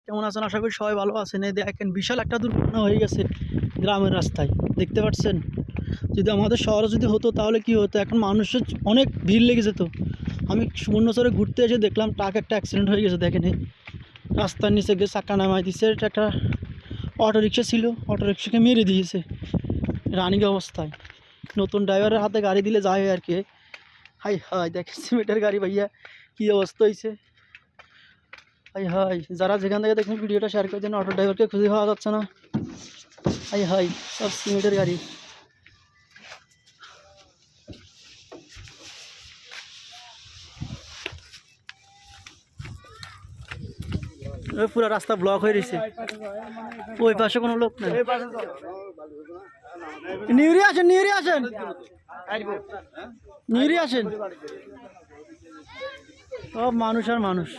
কেমন আছেন? আশা করি সবাই ভালো আছেন। এই দেখেন বিশাল একটা দুর্ঘটনা হয়ে গেছে গ্রামের রাস্তায়, দেখতে পাচ্ছেন? যদি আমাদের শহরে যদি হতো তাহলে কি হতো, এখন মানুষের অনেক ভিড় লেগে যেত। আমি সুবর্ণচরে ঘুরতে এসে দেখলাম ট্রাক একটা অ্যাক্সিডেন্ট হয়ে গেছে। দেখেন এই রাস্তার নিচে গিয়ে চাক্কা নামাই দিচ্ছে। এটা একটা অটোরিকশা ছিল, অটোরিকশাকে মেরে দিয়েছে রানিং অবস্থায়। নতুন ড্রাইভারের হাতে গাড়ি দিলে যায় আর কি। হাই হাই দেখেন সিমেন্টের গাড়ি ভাইয়া কী অবস্থা হয়েছে। হাই হাই, যারা যেখান থেকে দেখেন ভিডিওটা শেয়ার করে দেন, অটো ড্রাইভারকে খুঁজে পাওয়া যাচ্ছে না। হাই হাই, সব সিমেন্টের গাড়ি। পুরো রাস্তা ব্লক হয়ে রয়েছে, ওই পাশে কোনো লোক নেই। নিউরি আসেন, নিউরি আসেন, নিউরি আসেন। সব মানুষ আর মানুষ।